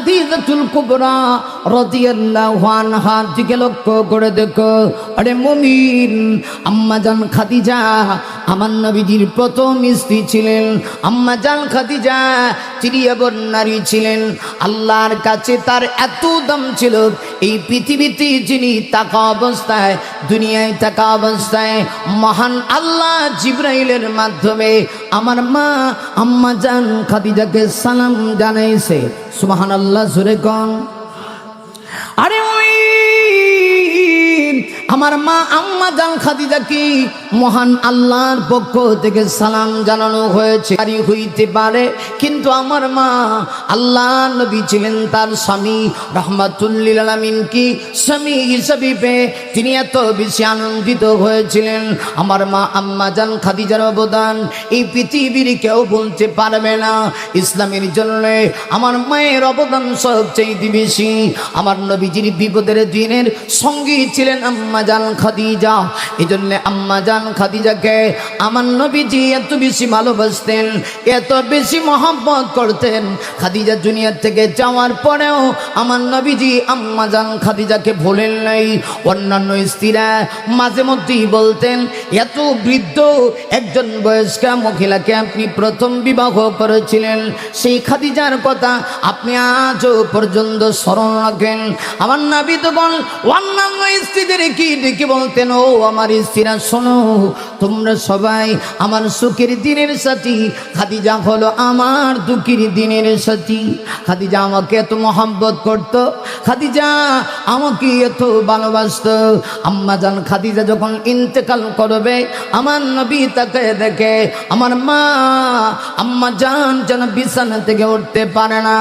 খাদিজাতুল কুবরা রাদিয়াল্লাহু আনহার দিকে লক্ষ্য করে দেখো। আরে মুমিন, আম্মা জান খাদিজা আমার নবীজির প্রথম স্ত্রী ছিলেন। আম্মা জান খাদিজা চিরিয়াবর নারী ছিলেন। আল্লাহর কাছে তার এত দাম ছিল, এই পৃথিবীতে যিনি থাকা অবস্থায়, দুনিয়ায় থাকা অবস্থায় মহান আল্লাহ জিবরাইলের মাধ্যমে আমার মা আম্মা জান খাদিজাকে সালাম জানাইছে। সুবহানাল্লাহ, জোরে কোন। আরে আমার মা আম্মা জান খাদিজাকে মহান আল্লাহর পক্ষ থেকে সালাম জানানো হয়েছে। আর হইতে পারে, কিন্তু আমার মা আল্লাহ নবী ছিলেন, তার স্বামী রাহমাতুল লিল আলামিন কি স্বামী হিসেবে পেয়ে তিনি এত বেশি আনন্দিত হয়েছিলেন। আমার মা আম্মা জান খাদিজার অবদান এই পৃথিবীর কেউ বলতে পারবে না। ইসলামের জন্য আমার মায়ের অবদান সবচেয়ে বেশি। আমার নবীজির বিপদের দিনের সঙ্গী ছিলেন আম্মা জান খাদিজা। এই জন্য আম্মা জান খাদিজাকে আমার নবীজি এত বেশি ভালোবাসতেন, এত বেশি মহব্বত করতেন। খাদিজা দুনিয়া থেকে যাওয়ার পরেও আমার নবীজি আম্মা জান খাদিজাকে ভুলেন নাই। অন্যান্য স্ত্রীরা মাঝে মধ্যেই বলতেন, এত বৃদ্ধ একজন বয়স্কা মহিলাকে আপনি প্রথম বিবাহ করেছিলেন, সেই খাদিজার কথা আপনি আজও পর্যন্ত স্মরণ রাখেন। আমার নবী তখন অন্যান্য স্ত্রীদের কি ডেকে বলতেন, ও আমার স্ত্রীরা শোনো, তোমরা সবাই আমার সুখের দিনের সাথী, খাদিজা হলো আমার দুঃখের দিনের সাথী। খাদিজা আমাকে এত মহব্বত করত, খাদিজা আমাকে এত ভালোবাসত। আম্মা জান খাদিজা যখন ইন্তেকাল করবে, আমার নবী তাকে দেখে আমার মা আম্মা জান যেন বিছানা থেকে উঠতে পারে না।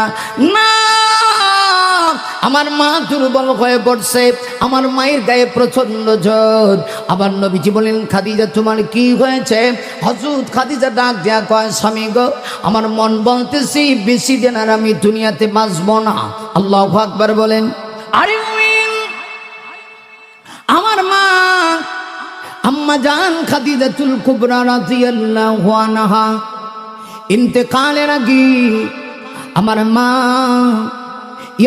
আমার মা দুর্বল হয়ে পড়ছে, আমার মায়ের গায়ে প্রচন্ড জ্বর। আবার নবীজি বলেন, খাদিজা তোমার কি হয়েছে? হযরত খাদিজা ডাক দেয়া কয়, স্বামী গো, আমার মন বলতেছি বেশি দিন আর আমি দুনিয়াতে বাঁচবো না। আল্লাহু আকবার বলেন। আরে আমার মা আম্মা জান খাদিজাতুল কুবরা রাদিয়াল্লাহু আনহা ইন্তেকালের আগে আমার মা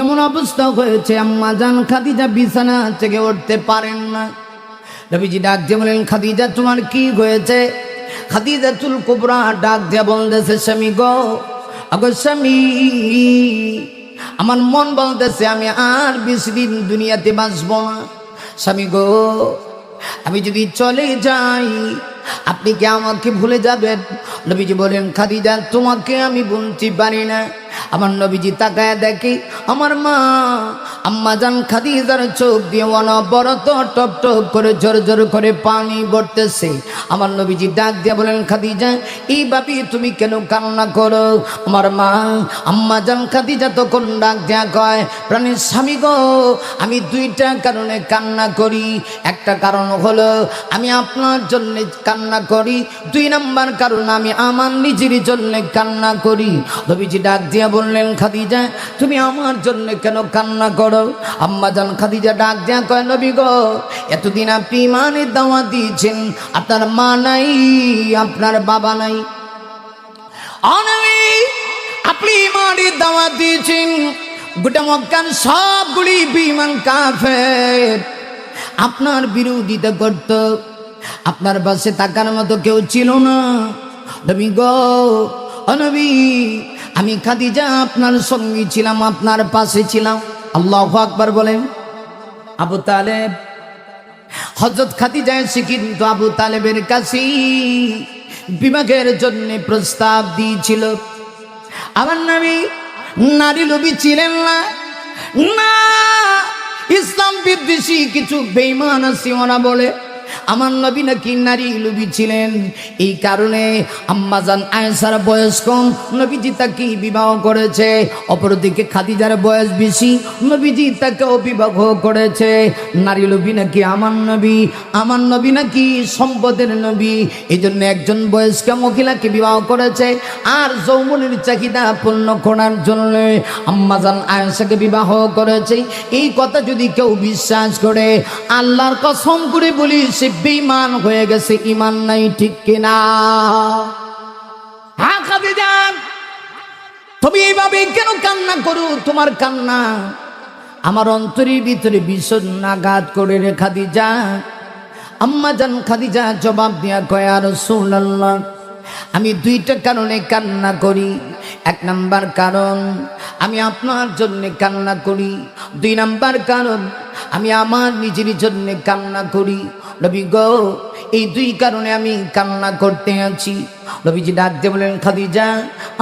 এমন অবস্থা হয়েছে, আম্মা জান খাদিজা বিছানা থেকে উঠতে পারেন না। নবীজি ডাক দিয়ে বলেন, খাদিজা তোমার কি হয়েছে? খাদিজাতুল কুবরা ডাক দিয়ে বলতেছে, স্বামী গো, আগো স্বামী, আমার মন বলতেছে আমি আর বেশি দিন দুনিয়াতে বাঁচবো না। স্বামী গো, আমি যদি চলে যাই আপনি কি আমাকে ভুলে যাবেন? নবীজি বলেন, খাদিজা তোমাকে আমি বলতে পারি না। আমার নবীজি তাকায় দেখি আমার মা আম্মা জান খাদিজার চোখ দিয়ে অনবরত টপ টপ করে ঝর ঝর করে পানি পড়তেছে। আমার নবীজি ডাক দিয়ে বলেন, খাদিজা এইভাবে তুমি কেন কান্না করো? আমার মা আম্মা জান খাদিজা তখন ডাক দেয়া কয়, প্রাণের স্বামী গো, আমি দুইটা কারণে কান্না করি। একটা কারণ হলো আমি আপনার জন্য কান্না করি, দুই নাম্বার কারণ আমি আমার নিজের জন্য কান্না করি। নবীজি ডাক দিয়া বললেন, খাদিজা তুমি আমার জন্য কেন কান্না করো? আম্মা জান খাদিজা ডাক দিয়া কয়, নবী গো, এতদিন আপনি ইমানের দাওয়াত দিয়েছেন, আপনার মা নাই, আপনার বাবা নাই। আপনি ইমানের দাওয়াত দিয়েছেন, গোটা মক্কার সবগুলি বেঈমান কাফের আপনার বিরোধিতা করত, আপনার পাশে তাকার মতো কেউ ছিল না। নবী গো, ও নবী, আমি খাদিজা আপনার সঙ্গী ছিলাম, আপনার পাশে ছিলাম। আল্লাহু আকবার বলেন। আবু তালেব, হযরত খাদিজা এসে কিন্তু আবু তালেবের কাছে বিবাহের জন্য প্রস্তাব দিয়েছিল। আমার নবী নারী লোভী ছিলেন না। না, ইসলাম বিদ্বেষী কিছু বেঈমান আছে, ওরা বলে আমার নবী নাকি নারী লোভী ছিলেন। এই কারণে আম্মা জান আয়েশার বয়স কম, নবীজি তাকে বিবাহ করেছে। অপরদিকে খাদিজার বয়স বেশি, নবীজি তাকেও বিবাহ করেছে। নারী লোভী নাকি আমার নবী নাকি সম্পদের নবী, এই জন্য একজন বয়স্কা মহিলাকে বিবাহ করেছে। আর যৌবনের চাহিদা পূর্ণ করার জন্য আম্মা জান আয়েশাকে বিবাহ করেছে। এই কথা যদি কেউ বিশ্বাস করে, আল্লাহর কসম করে বলি সে বেঈমান হয়ে গেছে, ঈমান নাই, ঠিক কিনা? হ্যাঁ খাদিজা, তো নবী এইভাবে কেন কান্না করো? তোমার কান্না আমার অন্তরের ভিতরে ভীষণ আঘাত করে রে খাদিজা। আম্মা জান খাদিজা জবাব দিয়া কয়, ইয়া রাসূলুল্লাহ, আমি দুইটা কারণে কান্না করি। এক নাম্বার কারণ আমি আপনার জন্য কান্না করি, দুই নাম্বার কারণ আমি আমার নিজের জন্য কান্না করি। নবী গো, এই দুই কারণে আমি কান্না করতে আছি। নবীজি ডাক দিয়ে বলেন, খাদিজা,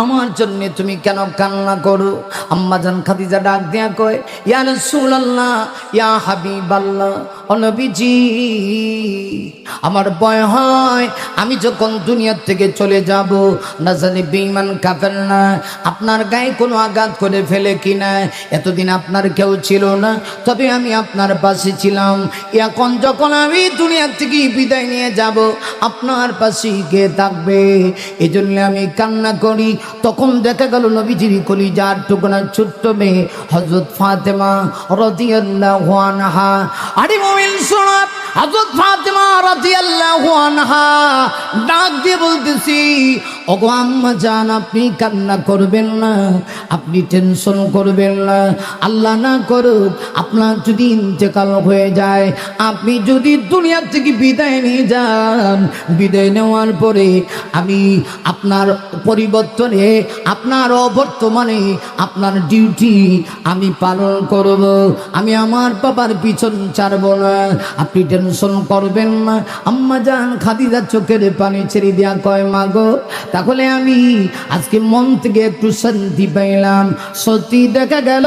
আমার জন্য তুমি কেন কান্না করো? আম্মা জান খাদিজা ডাক দিয়া কয়, ইয়া রাসূলুল্লাহ, ইয়া হাবিবাল্লাহ, ও নবীজি, আমার ভয় হয় আমি যখন দুনিয়া থেকে চলে যাব, না জানি বেঈমান কাফেররা আপনার গায়ে কোনো আঘাত করে ফেলে কিনা। এতদিন আপনার কেউ ছিল না, তবে আমি আপনার পাশে ছিলাম। এখন যখন আমি দুনিয়া থেকে বিদায় নিয়ে যাব, আপনার পাশে কে থাকবে? এই জন্য আমি কান্না করি। তখন দেখা গেল নবীজির কলিজার টুকরা ছোট্ট মেয়ে হযরত ফাতেমা রাদিয়াল্লাহু আনহা। আরে মুমিন শোনো, হযরত ফাতেমা রাদিয়াল্লাহু আনহা ডাক দিয়ে বলতেছি, ওগো আম্মা জান, আপনি কান্না করবেন না, আপনি টেনশন করবেন না। আল্লাহ না করুক আপনার যদি ইন্তেকাল হয়ে যায়, আপনি যদি দুনিয়া থেকে বিদায় নিয়ে যান, বিদায় নেওয়ার পরে আমি আপনার পরিবর্তনে, আপনার অবর্তমানে আপনার ডিউটি আমি পালন করব। আমি আমার বাবার পিছন ছাড়ব না, আপনি টেনশন করবেন না। আম্মা জান খাদিজা চোখের পানি ছেড়ে দিয়া কয়, মা গো, তাহলে আমি আজকে মন থেকে একটু শান্তি পাইলাম। সত্যি দেখা গেল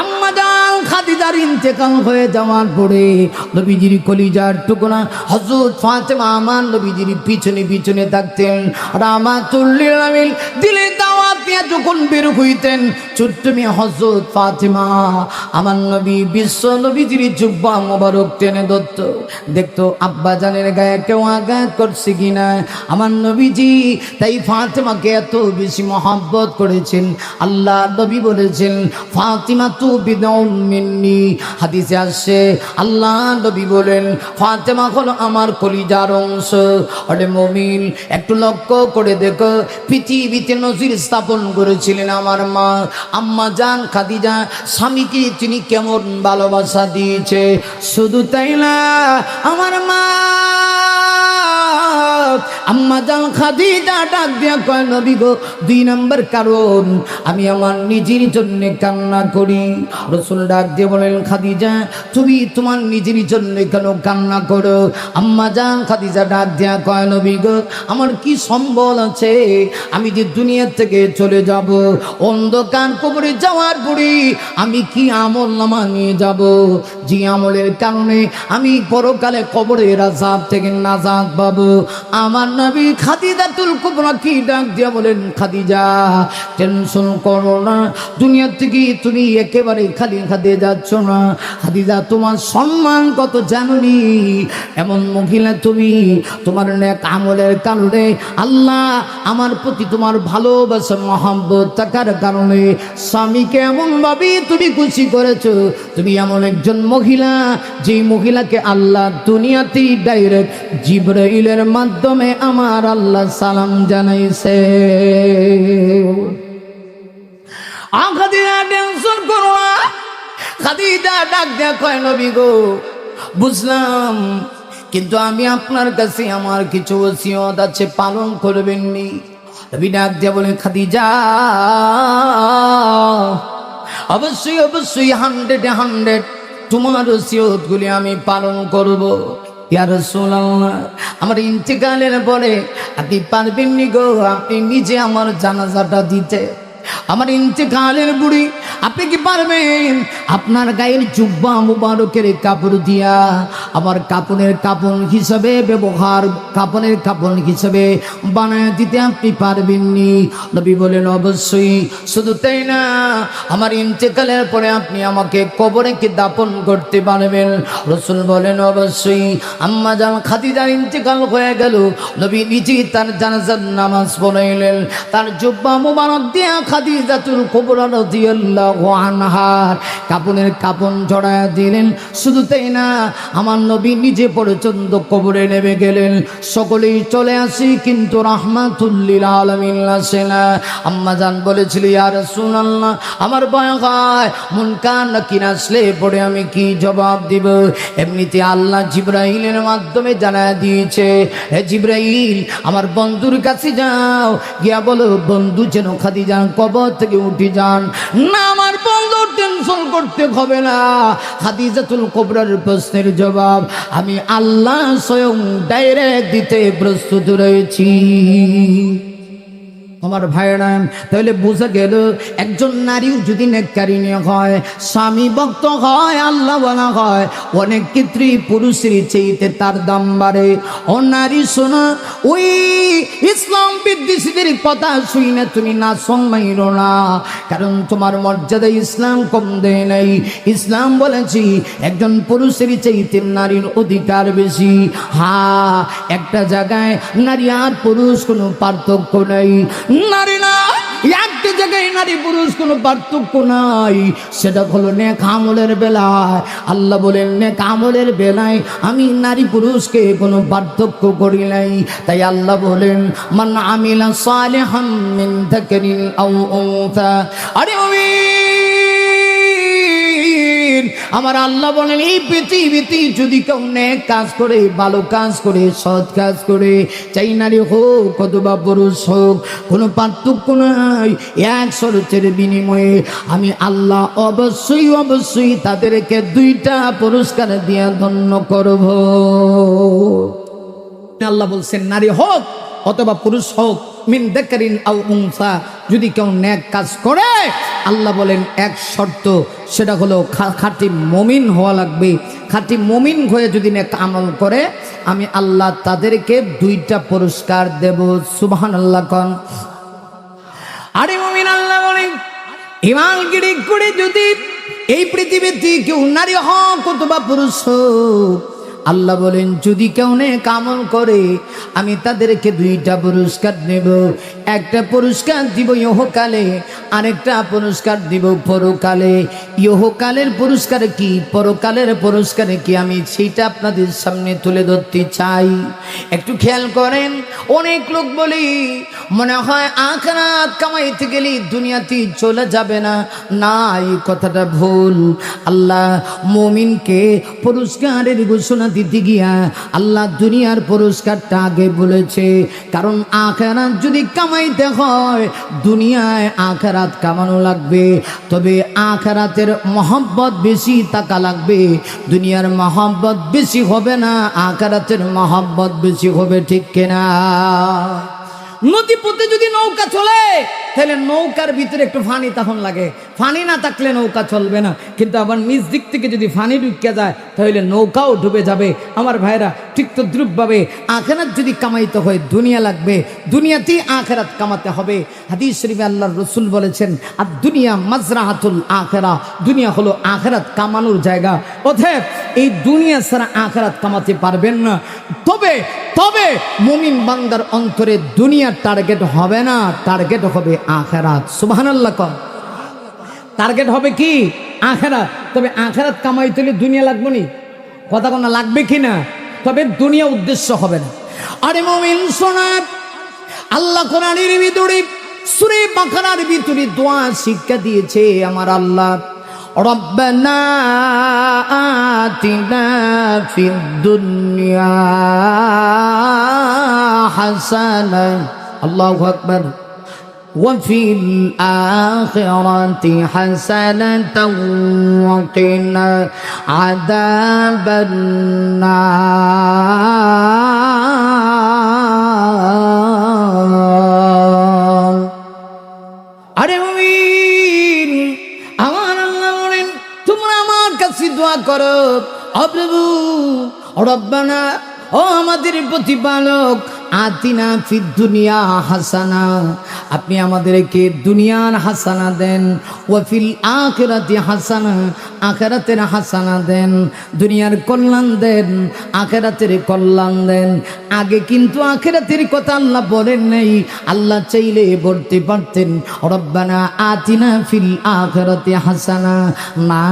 আম্মা জান খাদিজার ইন্তেকাল হয়ে যাওয়ার পরে নবীজির কলিজার টুকরা হযরত ফাতেমা আমার নবীজির পিছনে পিছনে থাকতেন। রাহমাতুল লিল আলামিন দিলে দাওয়াত দিয়ে যখন বের হইতেন, ছোট্ট মেয়ে হযরত ফাতেমা আমার নবী বিশ্ব নবীজির জুব্বা মোবারক টেনে ধরত, দেখতো আব্বা জানের গায়ে কেউ আঘাত করছে কিনা। আমার নবীজি তাই ফাতেমাকে এত বেশি মহব্বত করেছেন। আল্লাহ নবী বলেছেন, ফাতিমা তু বিদাউন মিন্নি। হাদিসে আসছে আল্লাহ নবী বলেন, ফাতেমা হলো আমার কলিজার অংশ। আরে মুমিন, একটু লক্ষ্য করে দেখো, পৃথিবীতে নজির স্থাপন করেছিলেন আমার মা আম্মা জান খাদিজা। স্বামীকে তিনি কেমন ভালোবাসা দিয়েছে। শুধু তাই না, আমার মা আম্মা জান খাদিজা ডাক দিয়া কয়, নবী গো, দুই নাম্বার কারণ আমি আমার নিজের জন্য কান্না করি। রাসূল ডাক দিয়ে বলেন, খাদিজা, তুমি তোমার নিজের জন্য কেন কান্না করো? আম্মা জান খাদিজা ডাক দিয়া কয়, নবী গো, আমার কি সম্বল আছে? আমি যে দুনিয়া থেকে চলে যাব, অন্ধকার কবরে যাওয়ার পরে আমি কি আমল নামা নিয়ে যাব, যে আমলের কারণে আমি পরকালে কবরের আযাব থেকে নাজাত পাবো। আমার নবী খাদিজাতুল কুবরা কি ডাক দিয়া বলেন, খাদিজা, টেনশন করো না, দুনিয়া থেকে তুমি একেবারে খালি হাতে যাচ্ছ না। খাদিজা, তোমার সম্মান কত জানুনি? এমন মহিলা তুমি, তোমার নেক আমলের কারণে আল্লাহ আমার প্রতি তোমার ভালোবাসা মহব্বত থাকার কারণে স্বামীকে এমন ভাবে তুমি খুশি করেছো। তুমি এমন একজন মহিলা, যে মহিলাকে আল্লাহ দুনিয়াতেই ডাইরেক্ট জিবরাইলের মাধ্যমে আমার আল্লাহ সালাম জানাইছে। খাদিজা, টেনশন করো না। খাদিজা ডাক দেয়া কয়, নবী গো, বুঝলাম, কিন্তু আমি আপনার কাছে আমার কিছু ওসিয়ত আছে, পালন করবেননি? নবী ডাক দিয়া বলে, খাদিজা, অবশ্যই অবশ্যই 100 তোমার ওসিয়তগুলি আমি পালন করব। ইয়া রাসূলুল্লাহ, আমার ইন্তেকালের পরে আপনি পারবেননি গো, আপনি নিজে আমার জানাজাটা দিতে? আমার ইন্তেকালের বুড়ি আপনি কি পারবেন আপনার গায়ের জুব্বা মুবারকের কাপড় দিয়া আমার কাপড়ের কাপড় হিসাবে ব্যবহার, কাপড়ের কাপড় হিসাবে বানায় দিতে আপনি পারবেননি? নবী বলেন, অবশ্যই। শুধু তাই না, আমার ইন্তেকালের পরে আপনি আমাকে কবরে কি দাফন করতে পারবেন? রাসূল বলেন, অবশ্যই। আম্মা জান খাদিজার ইন্তেকাল হয়ে গেল, নবী নিজে তার জানাজার নামাজ পড়াইলেন। তার জুব্বা মুবারক দিয়া খাদিজাতুল কুবরা রাদিয়াল্লাহু রাদিয়াল্লাহু আনহার কাপনের কাপন জড়ায়া দিলেন। শুধু তাই না, আমার নবী নিজে পর্যন্ত কবরে নেমে গেলেন। সকলেই চলে আসি, কিন্তু রাহমাতুল লিল আলামিন আসে না। আম্মা জান বলেছিল, ইয়া রাসূলুল্লাহ, আমার ভয় হয় মুনকার নাকির আসলে পড়ে আমি কি জবাব দিব। এমনিতে আল্লাহ জিবরাইলের মাধ্যমে জানায় দিয়েছে, হে জিবরাইল, আমার বন্ধুর কাছে যাও, গিয়া বলো বন্ধু যেন খাদিজার কবর থেকে উঠে যান। না, আমার বন্ধু টেনশন করতে হবে না, খাদিজাতুল কুবরার প্রশ্নের জবাব আমি আল্লাহ স্বয়ং ডাইরেক্ট দিতে প্রস্তুত রয়েছি। আমার ভাইরা, তাহলে বোঝা গেল একজন নারীও যদি নেককারিনী হয়, স্বামী ভক্ত হয়, আল্লাহ বলা হয়, অনেক ক্ষেত্রে পুরুষের চাইতে তার দাম বাড়ে। ও নারী শোনো, ওই ইসলাম বিদ্বেষীদের কথা শুই না তুমি না সম্মাইরো না, কারণ তোমার মর্যাদা ইসলাম কম দেয় নাই। ইসলাম বলেছি একজন পুরুষের চাইতে নারীর অধিকার বেশি। হ্যাঁ, একটা জায়গায় নারী আর পুরুষ কোনো পার্থক্য নেই। নারী না, একটা জায়গায় নারী পুরুষ কোনো পার্থক্য নাই, সেটা হলো নেক আমলের বেলায়। আল্লাহ বলেন নেক আমলের বেলায় আমি নারী পুরুষকে কোনো পার্থক্য করি নাই। তাই আল্লাহ বলেন মান আমিলা সালিহাম মিন যাকারিন আও উনসা। আরে আমার আল্লাহ বলেন এই পৃথিবীতে যদি কেউ নেক কাজ করে, ভালো কাজ করে, সৎ কাজ করে, চাই নারী হোক অথবা পুরুষ হোক, কোনো পার্থক্য নাই, এক শরতের বিনিময়ে আমি আল্লাহ অবশ্যই অবশ্যই তাদেরকে 2টা পুরস্কার দিয়ে ধন্য করব। আল্লাহ বলছেন নারী হোক অথবা পুরুষ হোক, মিন যাকারিন আও উনসা, যদি কেউ নেক কাজ করে, আল্লাহ বলেন এক শর্ত, সেটা হলো খাঁটি মুমিন হওয়া লাগবে। খাঁটি মুমিন হয়ে যদি নেক আমল করে, আমি আল্লাহ তাদেরকে 2টা পুরস্কার দেব। সুবহানাল্লাহ কোন। আরে মুমিন, আল্লাহ বলেন ঈমান করে যদি এই পৃথিবীতে কেউ নারী হোক অথবা পুরুষ হোক, আল্লাহ বলেন যদি কেউ নেক আমল করে, আমি তাদেরকে 2টা পুরস্কার দেব। একটা পুরস্কার দিব ইহকালে, আরেকটা পুরস্কার দিব পরকালে। ইহকালের পুরস্কার কি, পরকালের পুরস্কার কি, আমি সেইটা আপনাদের সামনে তুলে ধরতে চাই। একটু খেয়াল করেন, অনেক লোক বলি মনে হয় আখিরাত কামাইতে গেলে দুনিয়াতে চলে যাবে না। না, এই কথাটা ভুল। আল্লাহ মুমিনকে পুরস্কারের ঘোষণা দিতে গিয়া আল্লাহ দুনিয়ার পুরস্কারটা আগে বলেছে, কারণ আখিরাত যদি কামাইতে হয় দুনিয়ায় আখিরাত কামানো লাগবে, তবে আখিরাতের মহব্বত বেশি থাকা লাগবে। দুনিয়ার মহব্বত বেশি হবে না, আখিরাতের মহব্বত বেশি হবে, ঠিক কিনা? নদী পথে যদি নৌকা চলে, তাহলে নৌকার ভিতরে একটু ফানি তখন লাগে, ফানি না থাকলে নৌকা চলবে না। কিন্তু আবার নিজ দিক থেকে যদি ফানি ঢুকে যায়, তাহলে নৌকাও ডুবে যাবে। আমার ভাইরা, ঠিক তো দ্রুপভাবে আখিরাত যদি কামাইতে হয় দুনিয়া লাগবে, দুনিয়াতেই আখিরাত কামাতে হবে। হাদিস শরীফে আল্লাহর রাসূল বলেছেন, আর দুনিয়া মাজরাহাতুল আখিরা, দুনিয়া হলো আখিরাত কামানোর জায়গা। অতএব এই দুনিয়া ছাড়া আখিরাত কামাতে পারবেন না। তবে তবে মুমিন বান্দার অন্তরে দুনিয়ার টার্গেট হবে না, টার্গেট হবে আখিরাত। সুবহানাল্লাহ কোন। টার্গেট হবে কি? আখিরাত। তবে আখিরাত কামাইতে হলে দুনিয়া লাগবে নি, কথা কোন লাগবে কিনা, তবে দুনিয়া উদ্দেশ্য হবে না। আরে মুমিন শোনা, আল্লাহ কোরআনের ভিতরে সূরা বাকারার ভিতরে দোয়া শিক্ষা দিয়েছে আমার আল্লাহ, রব্বানা আতিনা ফিদ দুনিয়া হাসানা, আল্লাহু আকবার, ওয়া ফিল আখিরাতি হাসানাতাও ওয়া কিনা আযাবান নার। আরে মুমিন, আমার আল্লাহ বলেন তোমরা আমার কাছে দোয়া করো, ও প্রভু, রব্বানা, ও আমাদের প্রতিপালক, আতিনা ফিদ দুনিয়া হাসানা, আপনি আমাদেরকে দুনিয়ার হাসানা দেন, ওয়া ফিল আখিরাতি হাসানা, আখিরাতের হাসানা দেন। দুনিয়ার কল্যাণ দেন, আখিরাতের কল্যাণ দেন। আগে কিন্তু আখিরাতের কথা আল্লাহ বলেন নাই। আল্লাহ চাইলে বলতে পারতেন রব্বানা আতিনা ফিল আখিরাতি হাসানা। না,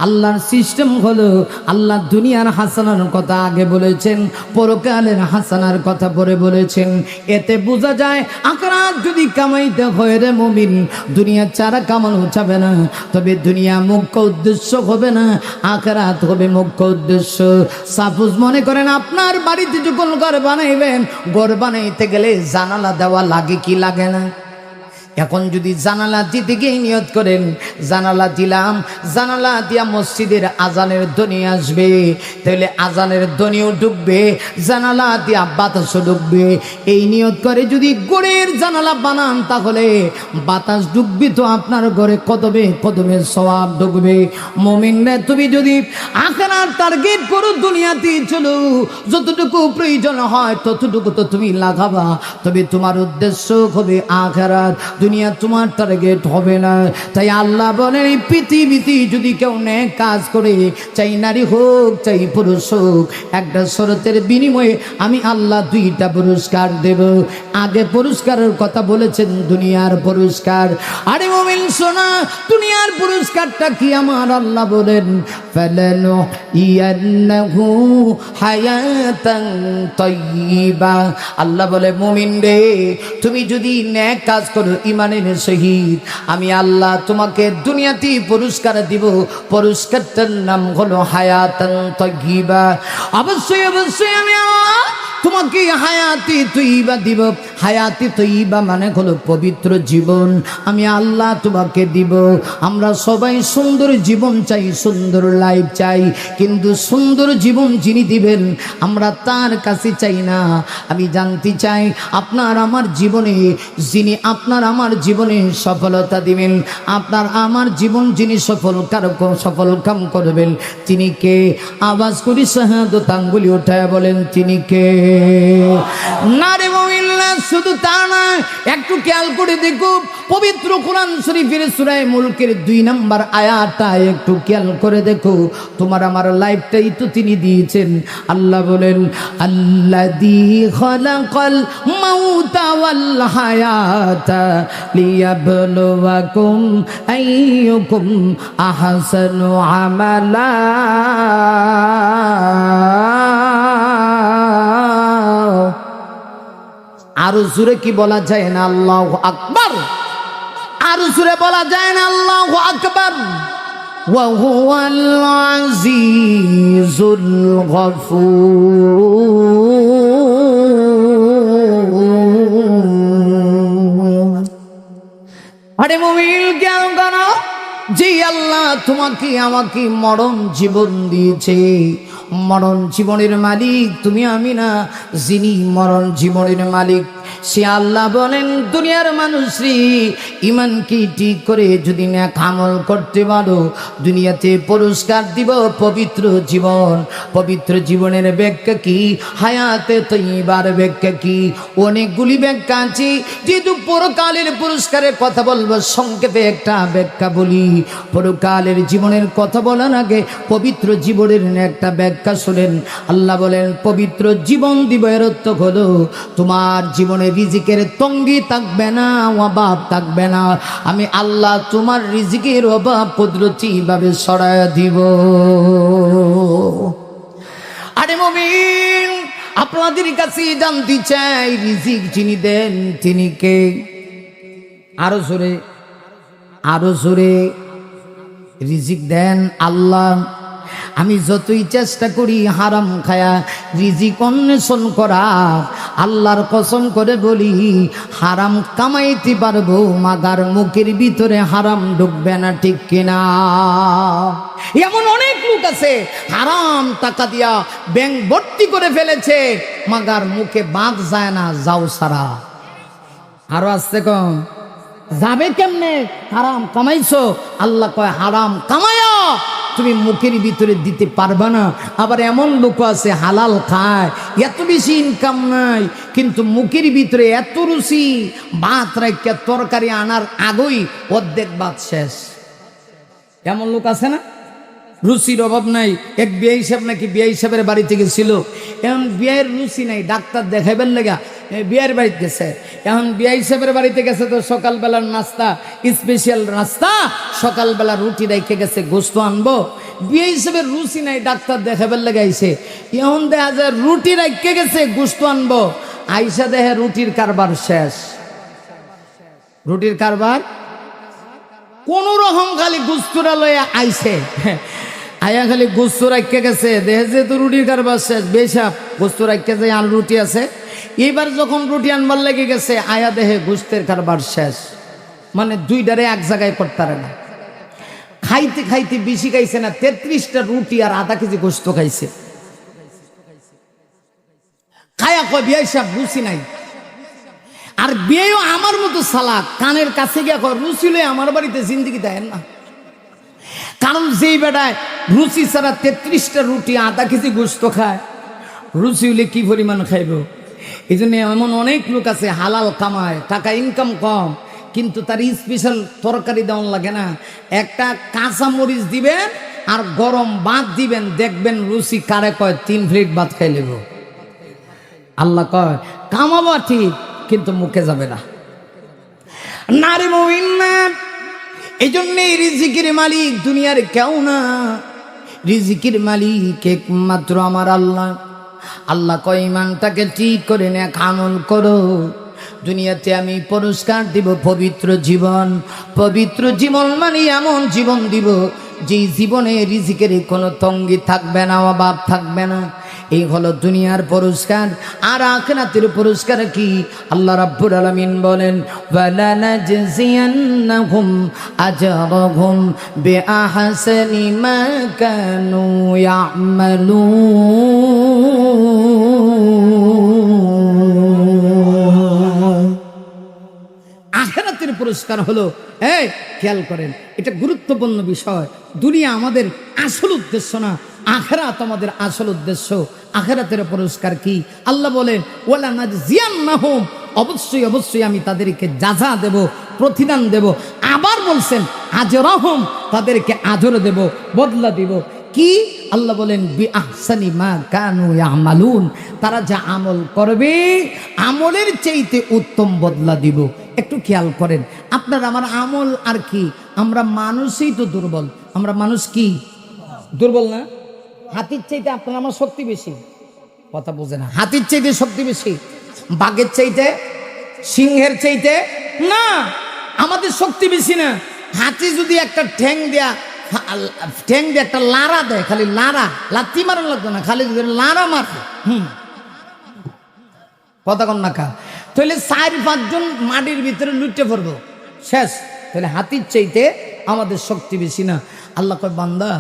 আল্লাহর সিস্টেম হলো আল্লাহ দুনিয়ার হাসানার কথা আগে বলেছেন, পরকালের হাসানার কথা পরে বলেছেন। এতে বোঝা যায় আখিরাত যদি কামাইতে হয় রে মুমিন, দুনিয়া ছাড়া কামানো যাবে না। তবে দুনিয়া মুখ্য উদ্দেশ্য হবে না, আখিরাত হবে মুখ্য উদ্দেশ্য। সাপোজ মনে করেন আপনার বাড়িতে যখন ঘর বানাইবেন, ঘর বানাইতে গেলে জানালা দেওয়া লাগে কি লাগে না? এখন যদি জানালা দিতে গিয়ে নিয়ত করেন জানালা দিলাম, জানালা দিয়া মসজিদের আজানের ধ্বনি আসবে, তাহলে আজানের ধ্বনিও ঢুকবে, জানালা দিয়া বাতাসও ঢুকবে। এই নিয়ত করে যদি গোড়ের জানালা বানান, তাহলে বাতাস ঢুকবে তো আপনার ঘরে কদমে কদমে সওয়াব ঢুকবে। মুমিনরা তুমি যদি আখিরাত টার্গেট করো, দুনিয়াতে চলো, যতটুকু প্রয়োজন হয় ততটুকু তো তুমি লাগাবা, তবে তোমার উদ্দেশ্য হবে আখিরাত, দুনিয়া তোমার টার্গেট হবে না। তাই আল্লাহ বলেন এই পৃথিবীতে যদি কেউ নেক কাজ করে, চাই নারী হোক চাই পুরুষ হোক, একটা শরতের বিনিময়ে আমি আল্লাহ দুইটা পুরস্কার দেব। আগে পুরস্কারের কথা বলেছেন দুনিয়ার পুরস্কার। আরে মুমিন শোনা, দুনিয়ার পুরস্কারটা কি আমার আল্লাহ বলেন ফালানুহিয়ান্নাহু হায়াতান তাইয়্যিবা। আল্লাহ বলে মুমিন রে, তুমি যদি নেক কাজ করো ইমানের সহিত, আমি আল্লাহ তোমাকে দুনিয়াতে পুরস্কার দিব। পুরস্কারটার নাম হলো হায়াতান তাইয়্যিবা। অবশ্যই অবশ্যই আমি আল্লাহ তোমাকে হায়াতি তৈয়্যিবা দিব। হায়াতি তৈয়্যিবা মানে হলো পবিত্র জীবন, আমি আল্লাহ তোমাকে দিব। আমরা সবাই সুন্দর জীবন চাই, সুন্দর লাইফ চাই, কিন্তু সুন্দর জীবন যিনি দিবেন আমরা তার কাছে চাই না। আমি জানতে চাই আপনার আমার জীবনে যিনি আপনার আমার জীবনে সফলতা দিবেন, আপনার আমার জীবন যিনি সফল কাম করবেন, তিনি কে? আওয়াজ করি শাহাদাত আঙ্গুলি উঠায় বলেন তিনি কে? না রে মুমিন, শুধু তা না, একটু খেয়াল করে দেখো পবিত্র কোরআন শরীফের সূরা মুলকের 2 নম্বর আয়াতটা একটু খেয়াল করে দেখো। তোমার আমার লাইফটাই তো তিনি দিয়েছেন। আল্লাহ বলেন আল্লাযী খালাকাল মাউতা ওয়াল হায়াতা লিয়াবলুয়াকুম আইয়ুকুম আহসানু আমালা। আরো জোরে কি বলা যায় না আল্লাহু আকবার? আরো জোরে বলা যায় না আল্লাহু আকবার? ওয়া হুয়াল আজিজুল গফুর। আরে মুমিন জ্ঞান করো, যে আল্লাহ তোমাকে আমাকে মরণ জীবন দিয়েছে, মরণ জীবনের মালিক তুমি আমি না, যিনি মরণ জীবনের মালিক সে আল্লাহ বলেন দুনিয়ার মানুষরে ইমানকে ঠিক করে যদি নেক আমল করতে পারো, দুনিয়াতে পুরস্কার দিব পবিত্র জীবন। পবিত্র জীবনের ব্যাখ্যা কি? হায়াতে তৈয়্যিবার ব্যাখ্যা কি? অনেকগুলি ব্যাখ্যা আছে, যেহেতু পরকালের পুরস্কারের কথা বলবো সংক্ষেপে একটা ব্যাখ্যা বলি। পরকালের জীবনের কথা বলার আগে পবিত্র জীবনের একটা ব্যাখ্যা শুনেন। আল্লাহ বলেন পবিত্র জীবন দিব, এর অর্থ হলো তোমার জীবনে রিজিকের তঙ্গি থাকবে না, অভাব থাকবে না। আমি আল্লাহ তোমার রিজিকের অভাব কুদরতি ভাবে সরায় দিব। আরে মুমিন, আপনাদের কাছে জানতে চাই রিজিক যিনি দেন তিনি কে? আরো জোরে, আরো জোরে। রিজিক দেন আল্লাহ। আমি যতই চেষ্টা করি হারাম খায়া রিজিক অন্বেষণ করা, আল্লাহর কসম করে বলি হারাম কামাইতে পারবো, মাগার মুখের ভিতরে হারাম ঢুকবে না, ঠিক কিনা? এমন অনেক লোক আছে হারাম টাকা দিয়া ব্যাংক ভর্তি করে ফেলেছে, মাগার মুখে বাঁধ যায় না, যাও সারা। আরো আসছে কম যাবে কেমনে? হারাম কামাইছো, আল্লাহ কয় হারাম কামায়া তুমি মুখের ভিতরে দিতে পারবা না। আবার এমন লোক আছে হালাল খায়, এত বেশি ইনকাম নাই, কিন্তু মুখের ভিতরে এত রুচি, ভাত রাখিয়া তরকারি আনার আগেই অর্ধেক ভাত শেষ। এমন লোক আছে না? রুচির অভাব নাই। এক বিয়ে হিসাব নাকি বিয়ে হিসাবের বাড়িতে গেছিল, এখন বিয়ের রুচি নাই, ডাক্তার দেখাইবার লেগা বিয়ের বাড়িতে গেছে। এখন বিয়ে হিসাবের বাড়িতে গেছে তো সকালবেলার নাস্তা, স্পেশাল নাস্তা, সকালবেলা রুটি রেখে গেছে, গোস্ত আনবো। বিয়ে হিসাবের রুচি নাই, ডাক্তার দেখাইবার লেগে আইসে, এখন দেখা যায় রুটি রেখে গেছে, গোস্ত আনবো, আইসা দেখে রুটির কারবার শেষ। রুটির কারবার কোন রকম খালি গুস্তুরা লইয়া আইছে, আয়া খালি গোস্ত রাখতে গেছে, দেখে যে তো রুটির কারবার শেষ, বেশাব গোস্ত রাখতে যায় আর রুটি আছে। এইবার যখন রুটি আনবার লেগে গেছে, আয়া দেহে গোস্তের কারবার শেষ, মানে দুইটারে এক জায়গায় করতে পারে না। খাইতে খাইতে বেশি খাইছে না, 33টা রুটি আর আধা কেজি গোস্ত খাইছে। খায়া কয় বিয়ে সাহেব রুচি নাই। আর বিয়েও আমার মতো সালাক, কানের কাছে গিয়া কয় রুচি লই আমার বাড়িতে জিন্দিগি দেয় না। কারণ যেই বেটায় রুচি ছাড়া 33টা রুটি আধা কেজি গোস্ত খায়, রুচি হলে কি পরিমাণ খাইব। এই জন্য এমন অনেক লোক আছে হালাল কামায়, টাকা ইনকাম কম, কিন্তু তার স্পেশাল তরকারি দেওয়ান লাগে না। একটা কাঁচা মরিচ দিবেন আর গরম ভাত দিবেন, দেখবেন রুচি কারে কয় 3 প্লেট ভাত খাই নেব। আল্লাহ কয় কামাবা ঠিক, কিন্তু মুখে যাবে না। নারী মুমিন না, এই জন্যে রিজিকের মালিক দুনিয়ার কেউ না, রিজিকের মালিক একমাত্র আমার আল্লাহ। আল্লাহ কয় ইমানটাকে ঠিক করে নে, আমল করো, দুনিয়াতে আমি পুরস্কার দিব পবিত্র জীবন। পবিত্র জীবন মানে এমন জীবন দিব যে জীবনে রিজিকের কোনো তঙ্গি থাকবে না, অভাব থাকবে না। এই হলো দুনিয়ার পুরস্কার। আর আখিরাতের পুরস্কার কি? আল্লাহ রাব্বুল আলামিন বলেন ওয়ালানাজজিয়ান্নাহুম আজরাহুম বিআহসানি মা কানু ইয়ামালুন। আখিরাতের পুরস্কার হলো, এই খেয়াল করেন, এটা গুরুত্বপূর্ণ বিষয়। দুনিয়া আমাদের আসল উদ্দেশ্য না, আখিরাত আমাদের আসল উদ্দেশ্য। আখিরাতের পুরস্কার কি? আল্লাহ বলেন ওয়ালানাজজিয়ান্নাহুম, অবশ্যই অবশ্যই আমি তাদেরকে যাজা দেব, প্রতিদান দেব। আবার বলছেন আজরাহুম, তাদেরকে আজর দেব, বদলা দেব। কি? আল্লাহ বলেন বিআহসানি মা কানু ইয়ামালুন, তারা যা আমল করবে আমলের চাইতে উত্তম বদলা দিব। একটু খেয়াল করেন, আপনার আমার আমল আর কি, আমরা মানুষই তো দুর্বল। আমরা মানুষ কি দুর্বল না? হাতির চাইতে আপনার আমার শক্তি বেশি, কথা বোঝে না। হাতির চাইতে শক্তি বেশি, বাঘের চাইতে, সিংহের চাইতে না, আমাদের শক্তি বেশি না। হাতি যদি একটা ঠ্যাং দিয়ে একটা লাড়া দেয়, খালি লাড়া, লাথি মারার লাগতো না, খালি যদি লাড়া মারে, কথা কন না কা, তাহলে 4-5 জন মাটির ভিতরে লুটে পড়বো, শেষ। তাহলে হাতির চাইতে আমাদের শক্তি বেশি না। আল্লাহ কয় বান্দা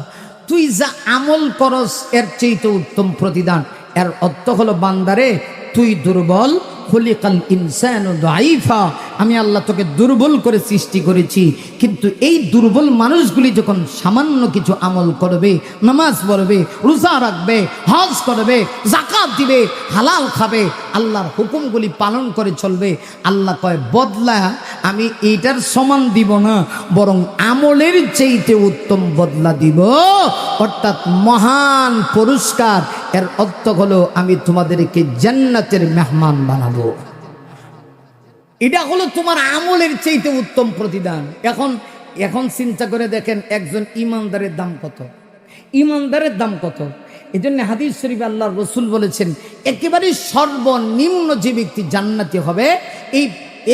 তুই যা আমল করস এর চাইতে উত্তম প্রতিদান। এর অর্থ হলো বান্দারে তুই দুর্বল, খুলিকাল ইনসানু দাঈফা, আমি আল্লাহ তোকে দুর্বল করে সৃষ্টি করেছি। কিন্তু এই দুর্বল মানুষগুলি যখন সামান্য কিছু আমল করবে, নামাজ পড়বে, রোজা রাখবে, হজ করবে, যাকাত দিবে, হালাল খাবে, আল্লাহর হুকুমগুলি পালন করে চলবে, আল্লাহ কয় বদলা আমি এইটার সমান দিব না, বরং আমলের চাইতে উত্তম বদলা দিব, অর্থাৎ মহান পুরস্কার। এর অর্থ হলো আমি তোমাদেরকে জান্নাতের মেহমান বানাবো। এটা হলো তোমার আমলের চাইতে উত্তম প্রতিদান। এখন চিন্তা করে দেখেন, একজন ইমানদারের দাম কত, ইমানদারের দাম কত। এই জন্য হাদিস শরীফে আল্লাহর রাসূল বলেছেন, একেবারে সর্বনিম্ন যে ব্যক্তি জান্নাতি হবে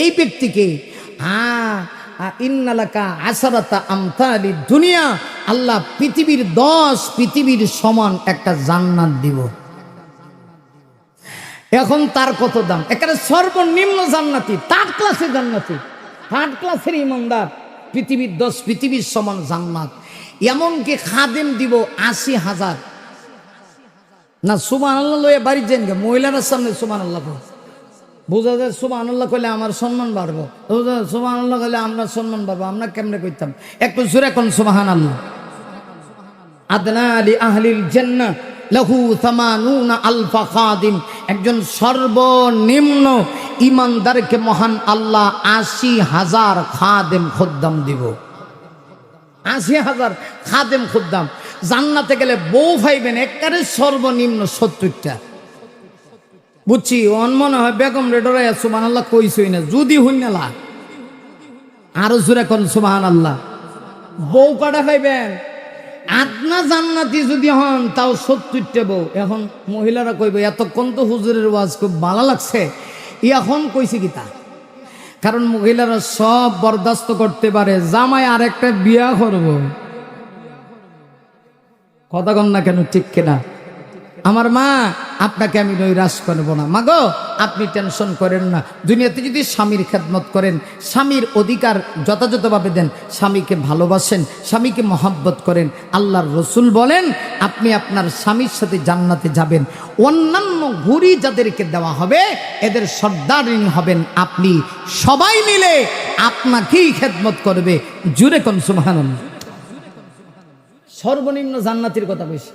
এই ব্যক্তিকে ইন্নালাকা আশরাতা আমসালি দুনিয়া, আল্লাহ পৃথিবীর 10 পৃথিবীর সমান একটা জান্নাত দিব। এখন তার কত দাম? এখানে সর্বনিম্ন জান্নাতি, 3rd ক্লাসের জান্নাতি, 3rd ক্লাসের ইমানদার, পৃথিবীর 10 পৃথিবীর সমান জান্নাত। এমনকি খাদেম দিব 80,000। না সুবহানাল্লাহ লয়ে বাড়ি যান গে, মহিলার সামনে সুবহানাল্লাহ বোঝা যায়। সুবহানাল্লাহ কইলে আমার সম্মান বাড়বো, সুবহানাল্লাহ কইলে আমরা সম্মান বাড়বো। আমরা কেমনে কইতাম? একটু জোরে কোন সুবহানাল্লাহ। আদনা লি আহলিল জান্নাহ লাহু 80 আলফা খাদিম। একজন সর্বনিম্ন ইমানদারকে মহান আল্লাহ 80,000 খাদেম খুদ্দাম দিব। 80,000 খাদেম খুদ্দাম। জান্নাতে গেলে বউ পাইবেন একেবারে সর্বনিম্ন 70টা। বুঝছি অন মনে হয় বেগম রেডরে সুবহানাল্লাহ কইছই না, যদি হইনালা আরো জোরে কোন সুবহানাল্লাহ। বউ কটা পাইবেন? আদনা জান্নাতি যদি হন তাও 70টা বউ। এখন মহিলারা কইবে এতক্ষণ তো হুজুরের ওয়াজ খুব ভালো লাগছে, এখন কইছে কি তা? কারণ মহিলারা সব বরদাস্ত করতে পারে, জামাই আর একটা বিয়া করব। কথা কন না কেন, ঠিক কিনা? আমার মা, আপনাকে আমি নৈরাশ করব না। মাগো আপনি টেনশন করেন না, দুনিয়াতে যদি স্বামীর খেদমত করেন, স্বামীর অধিকার যথাযথভাবে দেন, স্বামীকে ভালোবাসেন, স্বামীকে মহব্বত করেন, আল্লাহর রসুল বলেন আপনি আপনার স্বামীর সাথে জান্নাতে যাবেন। অন্যান্য ঘুরি যাদেরকে দেওয়া হবে এদের সর্দারিনী হবেন আপনি। সবাই মিলে আপনাকেই খেদমত করবে। জুরে কোন সুবহানাল্লাহ। সর্বনিম্ন জান্নাতের কথা বলছি।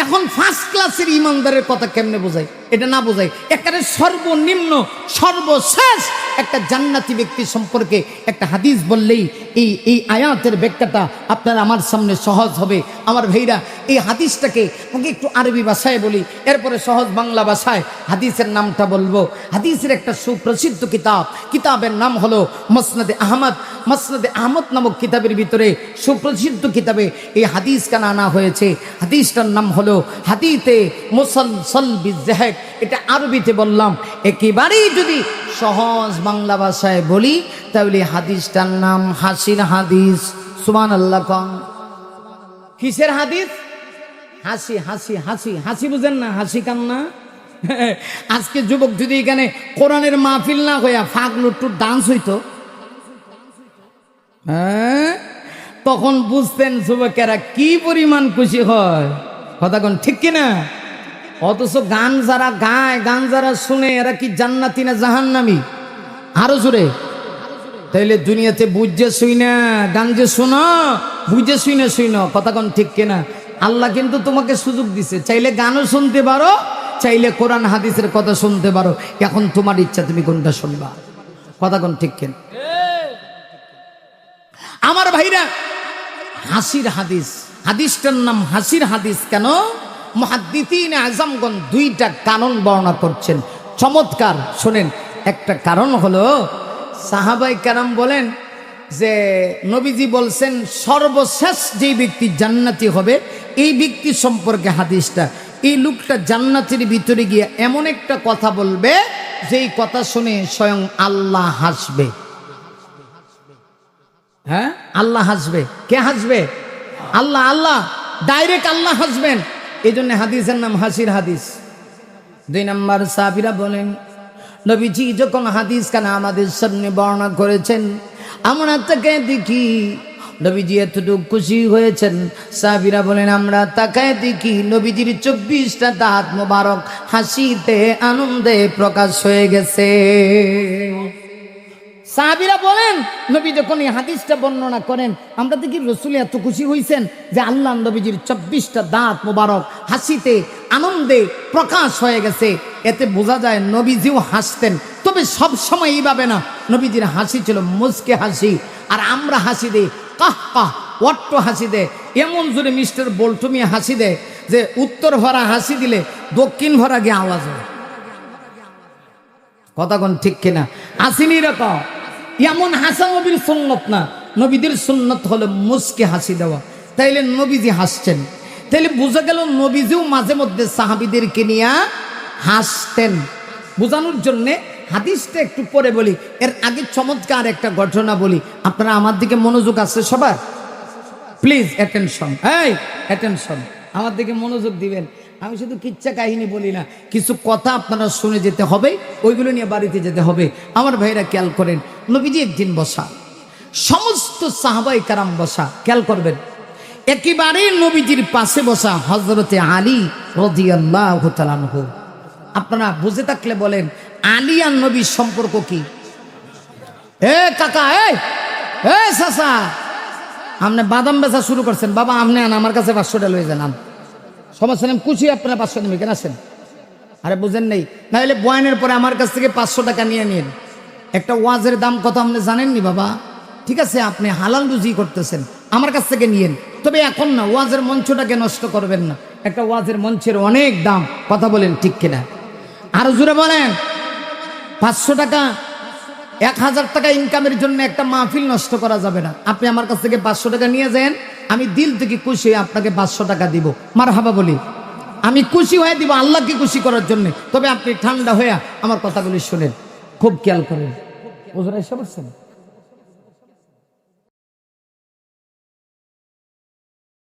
এখন ফার্স্ট ক্লাসের ইমানদারের কথা কেমনে বোঝাই? এটা না বোঝাই, একেবারে সর্বনিম্ন সর্বশেষ একটা জান্নাতি ব্যক্তি সম্পর্কে একটা হাদিস বললেই এই আয়াতের ব্যাখ্যাটা আপনার আমার সামনে সহজ হবে। আমার ভাইরা, এই হাদিসটাকে আমাকে একটু আরবি ভাষায় বলি, এরপরে সহজ বাংলা ভাষায় হাদিসের নামটা বলবো। হাদিসের একটা সুপ্রসিদ্ধ কিতাব, কিতাবের নাম হলো মুসনাদে আহমদ। মুসনাদে আহমদ নামক কিতাবের ভিতরে সুপ্রসিদ্ধ কিতাবে এই হাদিসটা আনা হয়েছে। হাদিসটার নাম হলো হাদিতে মুসালসাল বিযহাক। এটা আরবিতে বললাম, একেবারেই যদি সহজ বাংলা ভাষায় বলি তাহলে হাদিসটার নাম হাসির হাদিস। সুবহানাল্লাহ কোন। কিসের হাদিস? হাসি হাসি হাসি হাসি, বুঝেন না? হাসি কান্না। আজকে যুবক যদি এখানে কোরআনের মাহফিল না হইয়া ফাগলুট্টু ডান্স হইতো, হ্যাঁ, তখন বুঝতেন যুবকেরা কি পরিমাণ খুশি হয়। কথা কোন, ঠিক কিনা? অথচ গান যারা গায়, গান যারা শুনে, এরা কি জান্নাতি না জাহান্নামী? আরো জোরে। তাইলে দুনিয়াতে বুঝে শুই না, গান যে শোনো বুঝে শুই না, শুই না। কথা কোন, ঠিক কিনা? আল্লাহ কিন্তু তোমাকে সুযোগ দিছে, চাইলে গানও শুনতে পারো, চাইলে কোরআন হাদিসের কথা শুনতে পারো। এখন তোমার ইচ্ছা, তুমি কোনটা শুনবা। কথা কোন, ঠিক কিনা? আমার ভাইরা, হাসির হাদিস, হাদিসটার নাম হাসির হাদিস কেন? মুহাদ্দিসিনে আযমগণ দুইটা কারণ বর্ণনা করছেন, চমৎকার শোনেন। একটা কারণ হলো সাহাবায়ে কেরাম বলেন যে নবীজি বলছেন সর্বশেষ যে ব্যক্তি জান্নাতি হবে এই ব্যক্তি সম্পর্কে হাদিসটা, এই লোকটা জান্নাতের ভিতরে গিয়ে এমন একটা কথা বলবে যেই কথা শুনে স্বয়ং আল্লাহ হাসবে। হ্যাঁ, আল্লাহ হাসবে। কে হাসবে? আল্লাহ। আল্লাহ ডাইরেক্ট আল্লাহ হাসবেন। এই জন্য হাদিসের নাম হাসির হাদিস। 2 নম্বর, সাহাবীরা বলেন নবীজি যখন হাদিস কেন আমাদের সামনে বর্ণনা করেছেন, আমরা তাকে দেখি নবীজি এতটুকু খুশি হয়েছেন। সাহাবীরা বলেন আমরা তাকায় দেখি নবীজির 24টা দাঁত মোবারক হাসিতে আনন্দে প্রকাশ হয়ে গেছে। সাহাবীরা বলেন নবী যখন এই হাদিসটা বর্ণনা করেন, আমরা দেখি রাসূল এত খুশি হয়েছেন যে আল্লাহ নবীজির 24টা দাঁত মোবারক হাসিতে আনন্দে প্রকাশ হয়ে গেছে। এতে বোঝা যায় নবীজিও হাসতেন, তবে সব সময় এইভাবে না। নবীজির হাসি ছিল মুচকে হাসি, আর আমরা হাসি দেই কাহ কাহ অট্ট হাসি দেয়। এমন জোরে মিস্টার বল্টুমি হাসি দেয় যে উত্তর ভরা হাসি দিলে দক্ষিণ ভরা গিয়ে আওয়াজ হয়। কথা কোন, ঠিক কিনা? হাসিনি রকম এমন হাসা নবীর সুন্নত না। নবীদের সুন্নত হলো মুচকে হাসি দেওয়া। তাইলে নবীজি হাসছেন, তাইলে বোঝা গেল নবীজিও মাঝে মধ্যে সাহাবীদেরকে নিয়ে হাসতেন। বোঝানোর জন্যে হাদিসটা একটু পরে বলি, এর আগে চমৎকার একটা ঘটনা বলি। আপনারা আমার দিকে মনোযোগ আছে সবার? প্লিজ অ্যাটেনশন, এই অ্যাটেনশন, আমার দিকে মনোযোগ দিবেন। আমি শুধু কিচ্ছা কাহিনী বলি না, কিছু কথা আপনারা শুনে যেতে হবে, ওইগুলো নিয়ে বাড়িতে যেতে হবে। আমার ভাইরা খেয়াল করেন, নবীজি একদিন বসা, সমস্ত সাহাবায়ে কেরাম বসা, খেয়াল করবেন। একেবারে নবীজির পাশে বসা হযরতে আলী রাদিয়াল্লাহু তাআলা আনহু। আপনারা বুঝে থাকলে বলেন আলী আর নবীর সম্পর্ক কি? এ কাকা, এ চাচা, আপনি বাদাম বেচা শুরু করছেন, বাবা আপনি আন আমার কাছে 500টা লয়ে যান, আন সমস্যা নেই, খুশি আপনারা 500 নেবেন, কেন আসেন? আরে বুঝেন নেই, নাহলে বয়ানের পরে আমার কাছ থেকে 500 টাকা নিয়ে নিন। একটা ওয়াজের দাম কত আপনি জানেননি বাবা? ঠিক আছে, আপনি হালাল রুজি করতেছেন, আমার কাছ থেকে নিয়েন, তবে এখন না, ওয়াজের মঞ্চটাকে নষ্ট করবেন না। একটা ওয়াজের মঞ্চের অনেক দাম, কথা বলেন ঠিক কিনা? আরো জোরে বলেন। 500 টাকা 1000 টাকা ইনকামের জন্য একটা মাহফিল নষ্ট করা যাবে না। আপনি আমার কাছ থেকে 500 টাকা নিয়ে যান, আমি দিল থেকে খুশি হয়ে আপনাকে 500 টাকা দিব, মারহাবা বলি। আমি খুশি হয়ে দিব আল্লাহকে খুশি করার জন্য। তবে আপনি ঠান্ডা হয়ে আমার কথাগুলি শুনেন, খুব খেয়াল করেন। বুঝতে পারছেন?